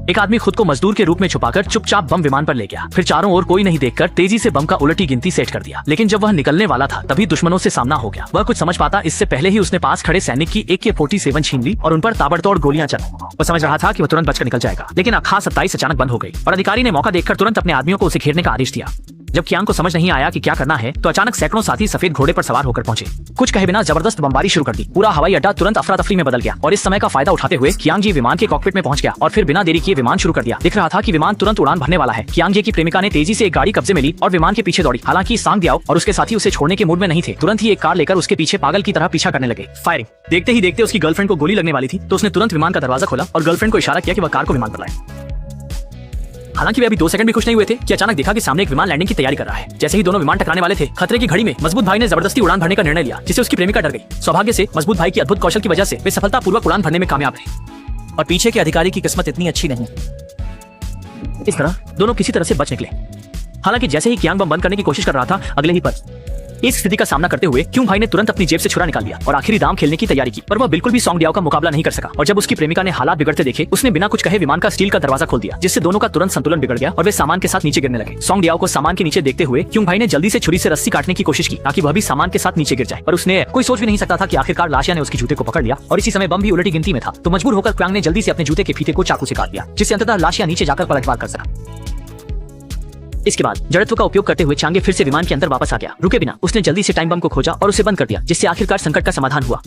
एक आदमी खुद को मजदूर के रूप में छुपाकर चुपचाप बम विमान पर ले गया। फिर चारों ओर कोई नहीं देखकर तेजी से बम का उलटी गिनती सेट कर दिया। लेकिन जब वह निकलने वाला था तभी दुश्मनों से सामना हो गया। वह कुछ समझ पाता इससे पहले ही उसने पास खड़े सैनिक की AK-47 छीन ली और उन पर ताबड़तोड़ गोलियां चलाई। वह समझ रहा था कि वह तुरंत बचकर निकल जाएगा, लेकिन खास 27 अचानक बंद हो गई और अधिकारी ने मौका देखकर तुरंत अपने आदमियों को उसे घेरने का आदेश दिया। जब कियांग को समझ नहीं आया कि क्या करना है तो अचानक सैकड़ों साथी सफेद घोड़े पर सवार होकर पहुंचे। कुछ कहे बिना जबरदस्त बमबारी शुरू कर दी। पूरा हवाई अड्डा तुरंत अफरा तफरी में बदल गया और इस समय का फायदा उठाते हुए कियांग जी विमान के कॉकपिट में पहुंच गया और फिर बिना देरी किए विमान शुरू कर दिया। दिख रहा था कि विमान तुरंत उड़ान भरने वाला है। कियांग जी की प्रेमिका ने तेजी से एक गाड़ी कब्जे में ली और विमान के पीछे दौड़ी। हालांकि सांग दियाओ और उसके साथी उसे छोड़ने के मूड में नहीं थे। तुरंत ही एक कार लेकर उसके पीछे पागल की तरह पीछा करने लगे। फायरिंग। देखते ही देखते उसकी गर्लफ्रेंड को गोली लगने वाली थी तो उसने तुरंत विमान का दरवाजा खोला और गर्लफ्रेंड को इशारा किया कि वह कार को विमान पर लाए। हालांकि वे अभी 2 सेकंड भी खुश नहीं हुए थे कि अचानक देखा कि सामने एक विमान लैंडिंग की तैयारी कर रहा है। जैसे ही दोनों विमान टकराने वाले थे, खतरे की घड़ी में मजबूत भाई ने जबरदस्ती उड़ान भरने का निर्णय लिया, जिससे उसकी प्रेमिका डर गई। सौभाग्य से मजबूत भाई की अद्भुत कौशल की वजह से वे सफलतापूर्वक उड़ान भरने में कामयाब रहे और पीछे के अधिकारी की किस्मत इतनी अच्छी नहीं। इस तरह दोनों किसी तरह से बच निकले। हालांकि जैसे ही कियांग बम बंद करने की कोशिश कर रहा था, अगले ही पल इस स्थिति का सामना करते हुए क्यों भाई ने तुरंत अपनी जेब से छुरा निकाल लिया और आखिरी दांव खेलने की तैयारी की। पर वह बिल्कुल भी सॉन्ग दियाओ का मुकाबला नहीं कर सका और जब उसकी प्रेमिका ने हालात बिगड़ते देखे, उसने बिना कुछ कहे विमान का स्टील का दरवाजा खोल दिया, जिससे दोनों का तुरंत संतुलन बिगड़ गया और वे सामान के साथ नीचे गिरने लगे। सॉन्ग दियाओ को सामान के नीचे देखते हुए क्यों भाई ने जल्दी से छुरी से रस्सी काटने की कोशिश की ताकि वह भी सामान के साथ नीचे गिर जाए, पर उसने कोई सोच भी नहीं सकता था कि आखिरकार लाशिया ने उसकी जूते को पकड़ लिया और इसी समय बम भी उलटी गिनती में था। तो मजबूर होकर क्यांग ने जल्दी से अपने जूते के फीते को चाकू से काट दिया, जिससे अंततः लाशिया नीचे जाकर पलटवार कर सका। इसके बाद जड़त्व का उपयोग करते हुए चांगे फिर से विमान के अंदर वापस आ गया। रुके बिना उसने जल्दी से टाइम बम को खोजा और उसे बंद कर दिया, जिससे आखिरकार संकट का समाधान हुआ।